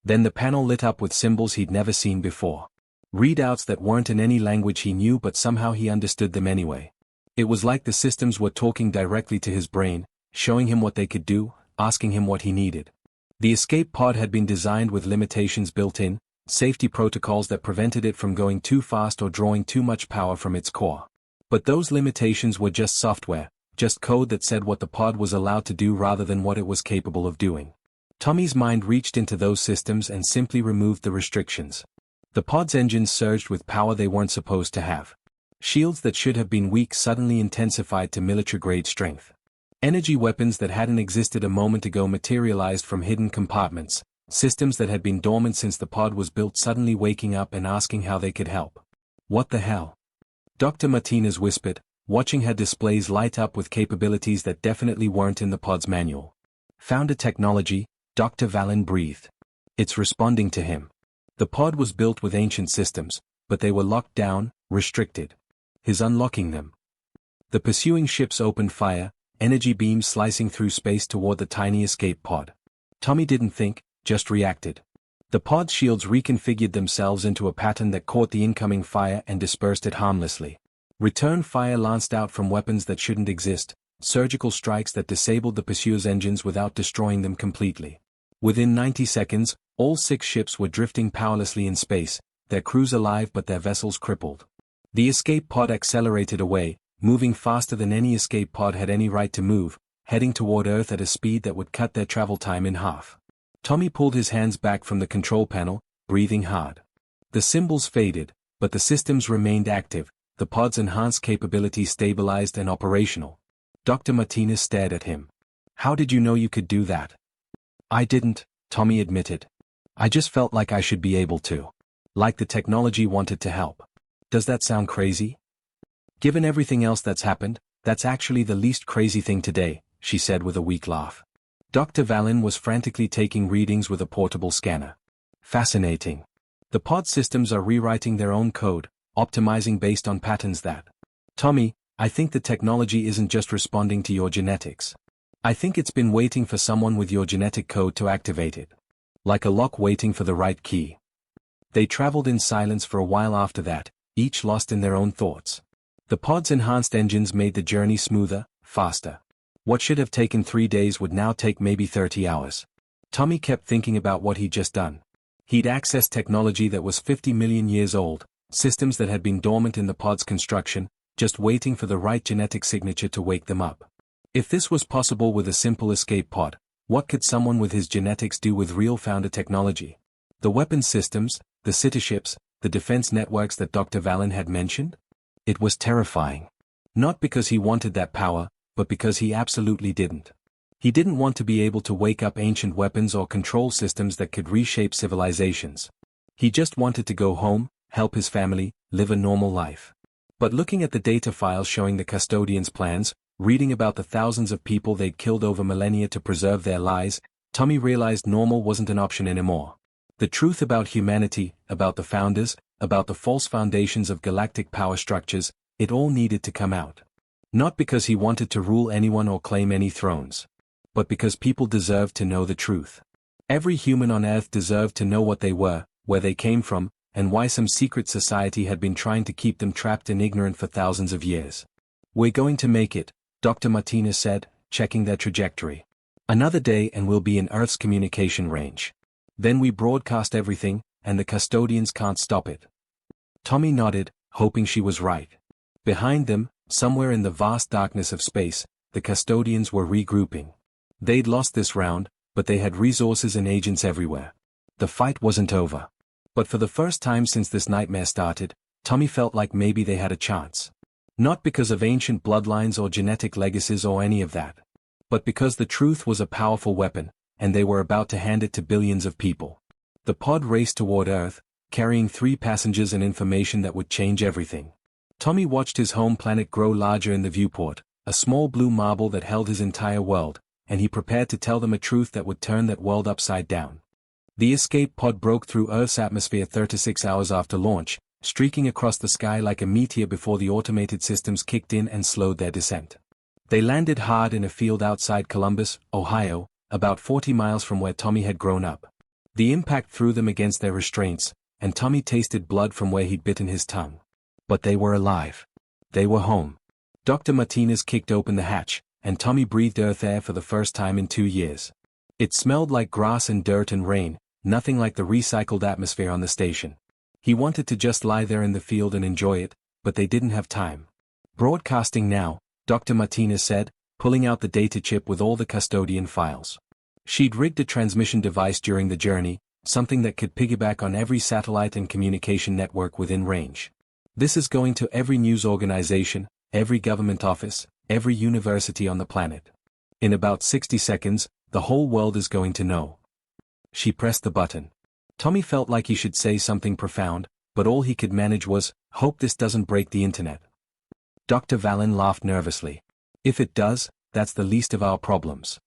Then the panel lit up with symbols he'd never seen before. Readouts that weren't in any language he knew, but somehow he understood them anyway. It was like the systems were talking directly to his brain, showing him what they could do, asking him what he needed. The escape pod had been designed with limitations built in, safety protocols that prevented it from going too fast or drawing too much power from its core. But those limitations were just software, just code that said what the pod was allowed to do rather than what it was capable of doing. Tommy's mind reached into those systems and simply removed the restrictions. The pod's engines surged with power they weren't supposed to have. Shields that should have been weak suddenly intensified to military-grade strength. Energy weapons that hadn't existed a moment ago materialized from hidden compartments, systems that had been dormant since the pod was built suddenly waking up and asking how they could help. What the hell? Dr. Martinez whispered, watching her displays light up with capabilities that definitely weren't in the pod's manual. Founder technology, Dr. Valen breathed. It's responding to him. The pod was built with ancient systems, but they were locked down, restricted. His unlocking them. The pursuing ships opened fire, energy beams slicing through space toward the tiny escape pod. Tommy didn't think, just reacted. The pod's shields reconfigured themselves into a pattern that caught the incoming fire and dispersed it harmlessly. Return fire lanced out from weapons that shouldn't exist, surgical strikes that disabled the pursuer's engines without destroying them completely. Within 90 seconds, all 6 ships were drifting powerlessly in space, their crews alive but their vessels crippled. The escape pod accelerated away, moving faster than any escape pod had any right to move, heading toward Earth at a speed that would cut their travel time in half. Tommy pulled his hands back from the control panel, breathing hard. The symbols faded, but the systems remained active, the pod's enhanced capabilities stabilized and operational. Dr. Martinez stared at him. How did you know you could do that? I didn't, Tommy admitted. I just felt like I should be able to. Like the technology wanted to help. Does that sound crazy? Given everything else that's happened, That's actually the least crazy thing today, she said with a weak laugh. Dr. Vallon was frantically taking readings with a portable scanner. Fascinating. The pod systems are rewriting their own code, optimizing based on patterns that. Tommy, I think the technology isn't just responding to your genetics. I think it's been waiting for someone with your genetic code to activate it. Like a lock waiting for the right key. They traveled in silence for a while after that, each lost in their own thoughts. The pod's enhanced engines made the journey smoother, faster. What should have taken 3 days would now take maybe 30 hours. Tommy kept thinking about what he'd just done. He'd accessed technology that was 50 million years old, systems that had been dormant in the pod's construction, just waiting for the right genetic signature to wake them up. If this was possible with a simple escape pod, what could someone with his genetics do with real founder technology? The weapons systems, the cityships, the defense networks that Dr. Vallon had mentioned? It was terrifying. Not because he wanted that power, but because he absolutely didn't. He didn't want to be able to wake up ancient weapons or control systems that could reshape civilizations. He just wanted to go home, help his family, live a normal life. But looking at the data files showing the custodians' plans, reading about the thousands of people they'd killed over millennia to preserve their lies, Tommy realized normal wasn't an option anymore. The truth about humanity, about the founders, about the false foundations of galactic power structures, it all needed to come out. Not because he wanted to rule anyone or claim any thrones. But because people deserved to know the truth. Every human on Earth deserved to know what they were, where they came from, and why some secret society had been trying to keep them trapped and ignorant for thousands of years. We're going to make it, Dr. Martinez said, checking their trajectory. Another day and we'll be in Earth's communication range. Then we broadcast everything, and the custodians can't stop it. Tommy nodded, hoping she was right. Behind them, somewhere in the vast darkness of space, the custodians were regrouping. They'd lost this round, but they had resources and agents everywhere. The fight wasn't over. But for the first time since this nightmare started, Tommy felt like maybe they had a chance. Not because of ancient bloodlines or genetic legacies or any of that. But because the truth was a powerful weapon, and they were about to hand it to billions of people. The pod raced toward Earth, carrying 3 passengers and information that would change everything. Tommy watched his home planet grow larger in the viewport, a small blue marble that held his entire world, and he prepared to tell them a truth that would turn that world upside down. The escape pod broke through Earth's atmosphere 36 hours after launch, streaking across the sky like a meteor before the automated systems kicked in and slowed their descent. They landed hard in a field outside Columbus, Ohio, about 40 miles from where Tommy had grown up. The impact threw them against their restraints, and Tommy tasted blood from where he'd bitten his tongue. But they were alive. They were home. Dr. Martinez kicked open the hatch, and Tommy breathed Earth air for the first time in 2 years. It smelled like grass and dirt and rain, nothing like the recycled atmosphere on the station. He wanted to just lie there in the field and enjoy it, but they didn't have time. Broadcasting now, Dr. Martinez said, pulling out the data chip with all the custodian files. She'd rigged a transmission device during the journey, something that could piggyback on every satellite and communication network within range. This is going to every news organization, every government office, every university on the planet. In about 60 seconds, the whole world is going to know. She pressed the button. Tommy felt like he should say something profound, but all he could manage was, hope this doesn't break the internet. Dr. Vallon laughed nervously. If it does, that's the least of our problems.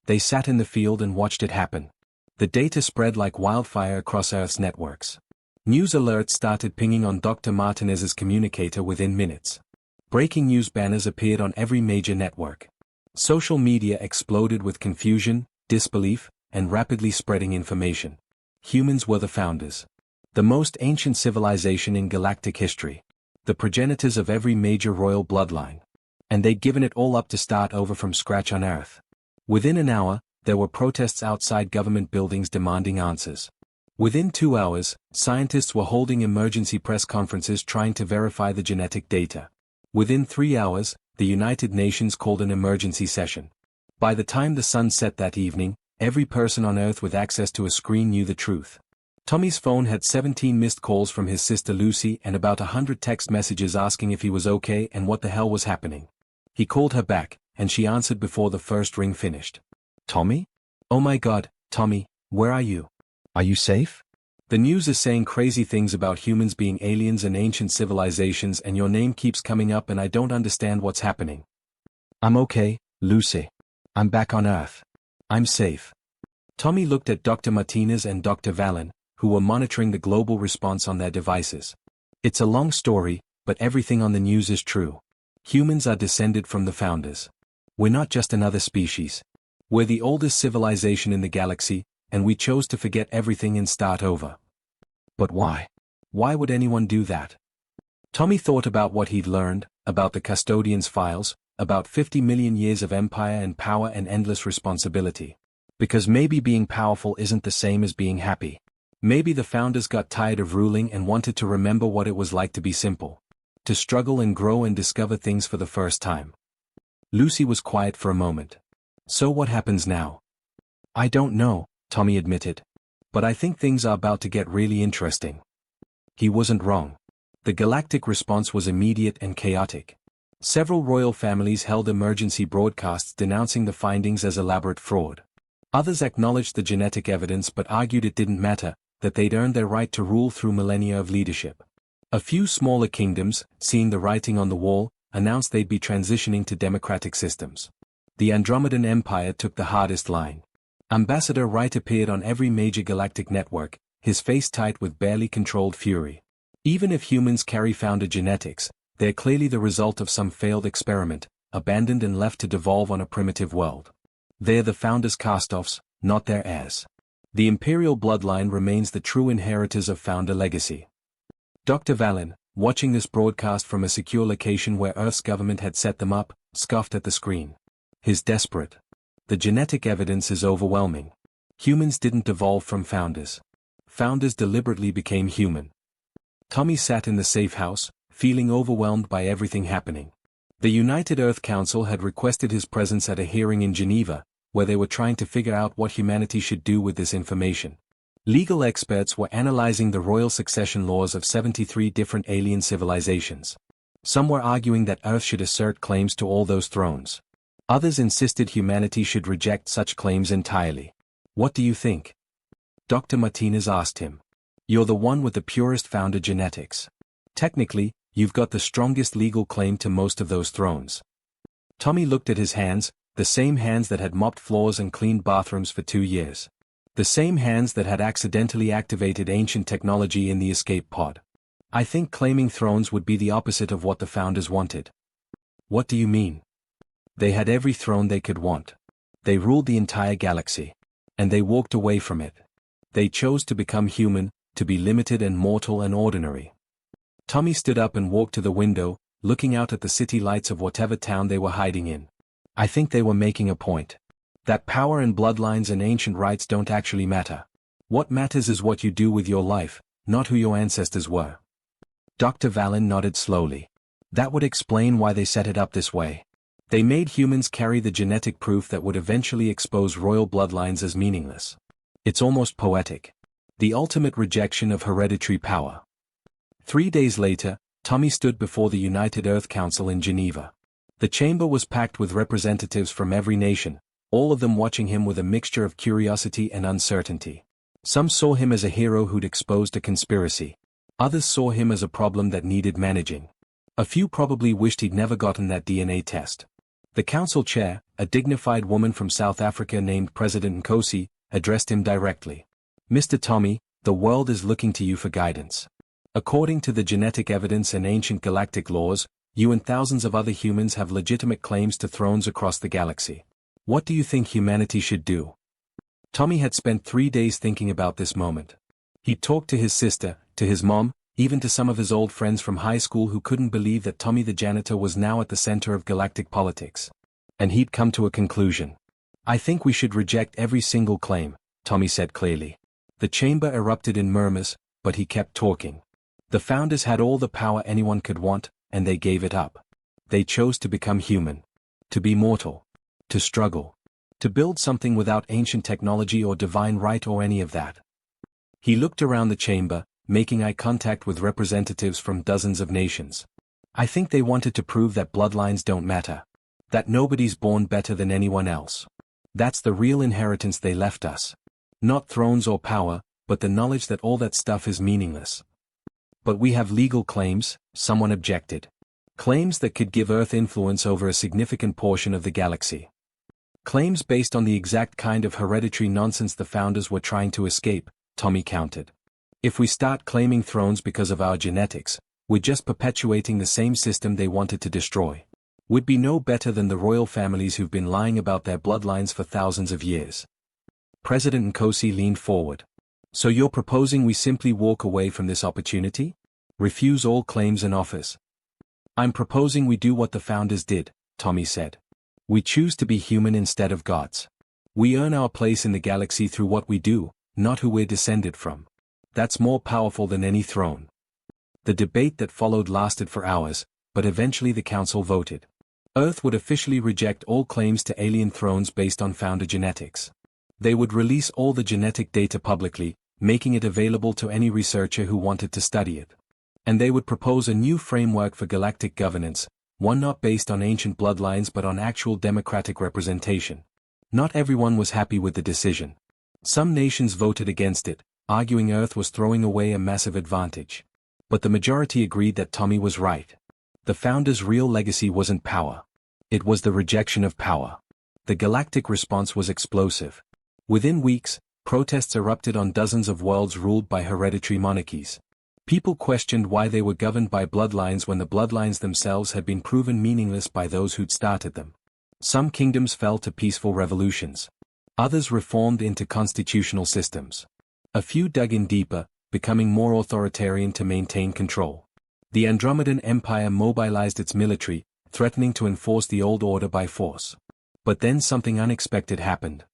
They sat in the field and watched it happen. The data spread like wildfire across Earth's networks. News alerts started pinging on Dr. Martinez's communicator within minutes. Breaking news banners appeared on every major network. Social media exploded with confusion, disbelief, and rapidly spreading information. Humans were the founders. The most ancient civilization in galactic history. The progenitors of every major royal bloodline. And they'd given it all up to start over from scratch on Earth. Within an hour, there were protests outside government buildings demanding answers. Within 2 hours, scientists were holding emergency press conferences trying to verify the genetic data. Within 3 hours, the United Nations called an emergency session. By the time the sun set that evening, every person on Earth with access to a screen knew the truth. Tommy's phone had 17 missed calls from his sister Lucy and about 100 text messages asking if he was okay and what the hell was happening. He called her back, and she answered before the first ring finished. Tommy? Oh my God, Tommy, where are you? Are you safe? The news is saying crazy things about humans being aliens and ancient civilizations, and your name keeps coming up and I don't understand what's happening. I'm okay, Lucy. I'm back on Earth. I'm safe. Tommy looked at Dr. Martinez and Dr. Valen, who were monitoring the global response on their devices. It's a long story, but everything on the news is true. Humans are descended from the founders. We're not just another species. We're the oldest civilization in the galaxy, and we chose to forget everything and start over. But why? Why would anyone do that? Tommy thought about what he'd learned, about the custodians' files, about 50 million years of empire and power and endless responsibility. Because maybe being powerful isn't the same as being happy. Maybe the founders got tired of ruling and wanted to remember what it was like to be simple. To struggle and grow and discover things for the first time. Lucy was quiet for a moment. So what happens now? I don't know, Tommy admitted. But I think things are about to get really interesting. He wasn't wrong. The galactic response was immediate and chaotic. Several royal families held emergency broadcasts denouncing the findings as elaborate fraud. Others acknowledged the genetic evidence but argued it didn't matter, that they'd earned their right to rule through millennia of leadership. A few smaller kingdoms, seeing the writing on the wall, announced they'd be transitioning to democratic systems. The Andromedan Empire took the hardest line. Ambassador Wright appeared on every major galactic network, his face tight with barely controlled fury. Even if humans carry founder genetics, they're clearly the result of some failed experiment, abandoned and left to devolve on a primitive world. They're the founders' cast-offs, not their heirs. The imperial bloodline remains the true inheritors of founder legacy. Dr. Valen, watching this broadcast from a secure location where Earth's government had set them up, scoffed at the screen. He's desperate. The genetic evidence is overwhelming. Humans didn't evolve from founders. Founders deliberately became human. Tommy sat in the safe house, feeling overwhelmed by everything happening. The United Earth Council had requested his presence at a hearing in Geneva, where they were trying to figure out what humanity should do with this information. Legal experts were analyzing the royal succession laws of 73 different alien civilizations. Some were arguing that Earth should assert claims to all those thrones. Others insisted humanity should reject such claims entirely. What do you think? Dr. Martinez asked him. You're the one with the purest founder genetics. Technically, you've got the strongest legal claim to most of those thrones. Tommy looked at his hands, the same hands that had mopped floors and cleaned bathrooms for 2 years. The same hands that had accidentally activated ancient technology in the escape pod. I think claiming thrones would be the opposite of what the founders wanted. What do you mean? They had every throne they could want. They ruled the entire galaxy. And they walked away from it. They chose to become human, to be limited and mortal and ordinary. Tommy stood up and walked to the window, looking out at the city lights of whatever town they were hiding in. I think they were making a point. That power and bloodlines and ancient rights don't actually matter. What matters is what you do with your life, not who your ancestors were. Dr. Valen nodded slowly. That would explain why they set it up this way. They made humans carry the genetic proof that would eventually expose royal bloodlines as meaningless. It's almost poetic. The ultimate rejection of hereditary power. 3 days later, Tommy stood before the United Earth Council in Geneva. The chamber was packed with representatives from every nation, all of them watching him with a mixture of curiosity and uncertainty. Some saw him as a hero who'd exposed a conspiracy. Others saw him as a problem that needed managing. A few probably wished he'd never gotten that DNA test. The council chair, a dignified woman from South Africa named President Nkosi, addressed him directly. Mr. Tommy, the world is looking to you for guidance. According to the genetic evidence and ancient galactic laws, you and thousands of other humans have legitimate claims to thrones across the galaxy. What do you think humanity should do? Tommy had spent 3 days thinking about this moment. He'd talked to his sister, to his mom, even to some of his old friends from high school who couldn't believe that Tommy the janitor was now at the center of galactic politics. And he'd come to a conclusion. I think we should reject every single claim, Tommy said clearly. The chamber erupted in murmurs, but he kept talking. The founders had all the power anyone could want, and they gave it up. They chose to become human. To be mortal. To struggle. To build something without ancient technology or divine right or any of that. He looked around the chamber, making eye contact with representatives from dozens of nations. I think they wanted to prove that bloodlines don't matter. That nobody's born better than anyone else. That's the real inheritance they left us. Not thrones or power, but the knowledge that all that stuff is meaningless. But we have legal claims, someone objected. Claims that could give Earth influence over a significant portion of the galaxy. Claims based on the exact kind of hereditary nonsense the founders were trying to escape, Tommy countered. If we start claiming thrones because of our genetics, we're just perpetuating the same system they wanted to destroy. We'd be no better than the royal families who've been lying about their bloodlines for thousands of years. President Nkosi leaned forward. So you're proposing we simply walk away from this opportunity? Refuse all claims and offers? I'm proposing we do what the founders did, Tommy said. We choose to be human instead of gods. We earn our place in the galaxy through what we do, not who we're descended from. That's more powerful than any throne. The debate that followed lasted for hours, but eventually the council voted. Earth would officially reject all claims to alien thrones based on founder genetics. They would release all the genetic data publicly, making it available to any researcher who wanted to study it. And they would propose a new framework for galactic governance, one not based on ancient bloodlines but on actual democratic representation. Not everyone was happy with the decision. Some nations voted against it, arguing Earth was throwing away a massive advantage. But the majority agreed that Tommy was right. The founders' real legacy wasn't power. It was the rejection of power. The galactic response was explosive. Within weeks, protests erupted on dozens of worlds ruled by hereditary monarchies. People questioned why they were governed by bloodlines when the bloodlines themselves had been proven meaningless by those who'd started them. Some kingdoms fell to peaceful revolutions. Others reformed into constitutional systems. A few dug in deeper, becoming more authoritarian to maintain control. The Andromedan Empire mobilized its military, threatening to enforce the old order by force. But then something unexpected happened.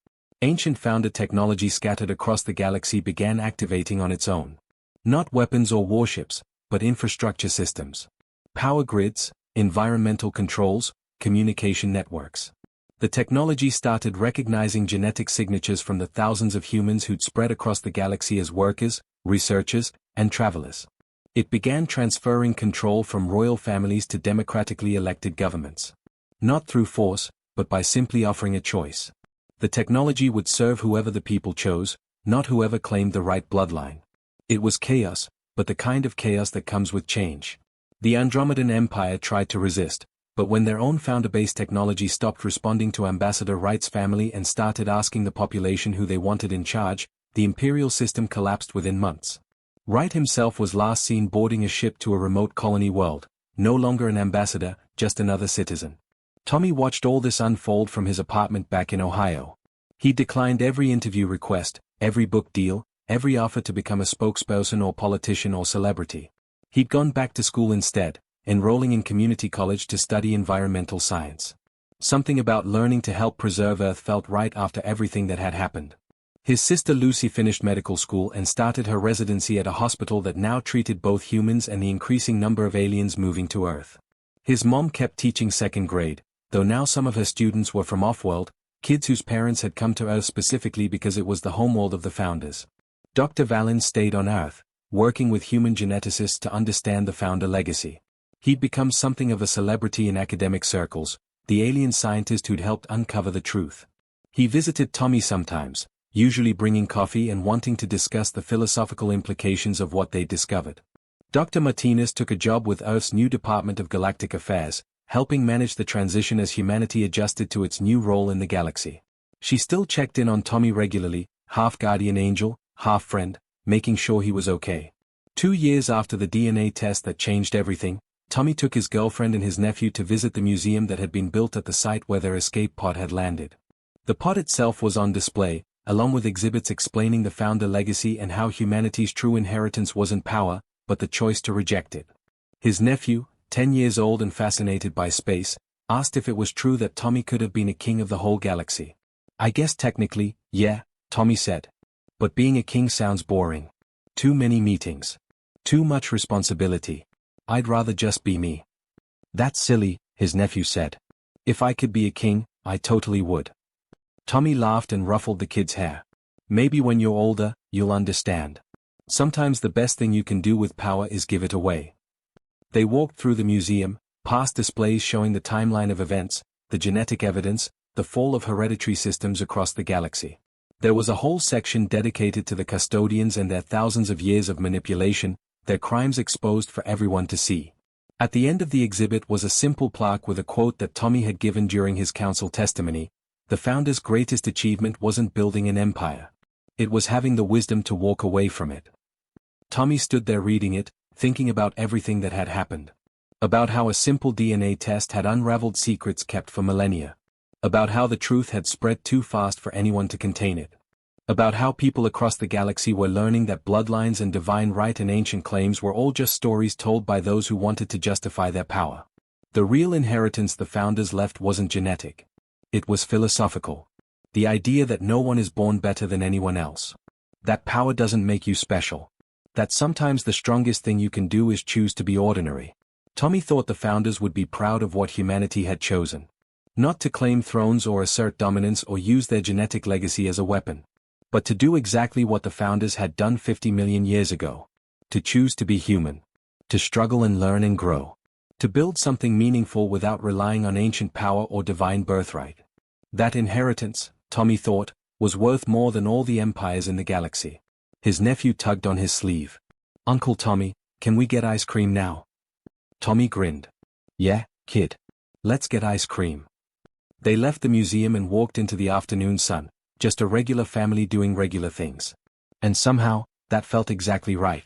Ancient founder technology scattered across the galaxy began activating on its own. Not weapons or warships, but infrastructure systems. Power grids, environmental controls, communication networks. The technology started recognizing genetic signatures from the thousands of humans who'd spread across the galaxy as workers, researchers, and travelers. It began transferring control from royal families to democratically elected governments. Not through force, but by simply offering a choice. The technology would serve whoever the people chose, not whoever claimed the right bloodline. It was chaos, but the kind of chaos that comes with change. The Andromedan Empire tried to resist, but when their own founder-based technology stopped responding to Ambassador Wright's family and started asking the population who they wanted in charge, the imperial system collapsed within months. Wright himself was last seen boarding a ship to a remote colony world, no longer an ambassador, just another citizen. Tommy watched all this unfold from his apartment back in Ohio. He declined every interview request, every book deal, every offer to become a spokesperson or politician or celebrity. He'd gone back to school instead, enrolling in community college to study environmental science. Something about learning to help preserve Earth felt right after everything that had happened. His sister Lucy finished medical school and started her residency at a hospital that now treated both humans and the increasing number of aliens moving to Earth. His mom kept teaching second grade, though now some of her students were from off-world, kids whose parents had come to Earth specifically because it was the homeworld of the founders. Dr. Vallon stayed on Earth, working with human geneticists to understand the founder legacy. He'd become something of a celebrity in academic circles, the alien scientist who'd helped uncover the truth. He visited Tommy sometimes, usually bringing coffee and wanting to discuss the philosophical implications of what they'd discovered. Dr. Martinez took a job with Earth's new Department of Galactic Affairs, helping manage the transition as humanity adjusted to its new role in the galaxy. She still checked in on Tommy regularly, half guardian angel, half friend, making sure he was okay. 2 years after the DNA test that changed everything, Tommy took his girlfriend and his nephew to visit the museum that had been built at the site where their escape pod had landed. The pod itself was on display, along with exhibits explaining the founder legacy and how humanity's true inheritance wasn't power, but the choice to reject it. His nephew, 10 years old and fascinated by space, asked if it was true that Tommy could have been a king of the whole galaxy. I guess technically, yeah, Tommy said. But being a king sounds boring. Too many meetings. Too much responsibility. I'd rather just be me. That's silly, his nephew said. If I could be a king, I totally would. Tommy laughed and ruffled the kid's hair. Maybe when you're older, you'll understand. Sometimes the best thing you can do with power is give it away. They walked through the museum, past displays showing the timeline of events, the genetic evidence, the fall of hereditary systems across the galaxy. There was a whole section dedicated to the custodians and their thousands of years of manipulation, their crimes exposed for everyone to see. At the end of the exhibit was a simple plaque with a quote that Tommy had given during his council testimony: "The founder's greatest achievement wasn't building an empire. It was having the wisdom to walk away from it." Tommy stood there reading it, thinking about everything that had happened. About how a simple DNA test had unraveled secrets kept for millennia. About how the truth had spread too fast for anyone to contain it. About how people across the galaxy were learning that bloodlines and divine right and ancient claims were all just stories told by those who wanted to justify their power. The real inheritance the founders left wasn't genetic. It was philosophical. The idea that no one is born better than anyone else. That power doesn't make you special. That sometimes the strongest thing you can do is choose to be ordinary. Tommy thought the founders would be proud of what humanity had chosen. Not to claim thrones or assert dominance or use their genetic legacy as a weapon. But to do exactly what the founders had done 50 million years ago. To choose to be human. To struggle and learn and grow. To build something meaningful without relying on ancient power or divine birthright. That inheritance, Tommy thought, was worth more than all the empires in the galaxy. His nephew tugged on his sleeve. "Uncle Tommy, can we get ice cream now?" Tommy grinned. "Yeah, kid. Let's get ice cream." They left the museum and walked into the afternoon sun. Just a regular family doing regular things. And somehow, that felt exactly right.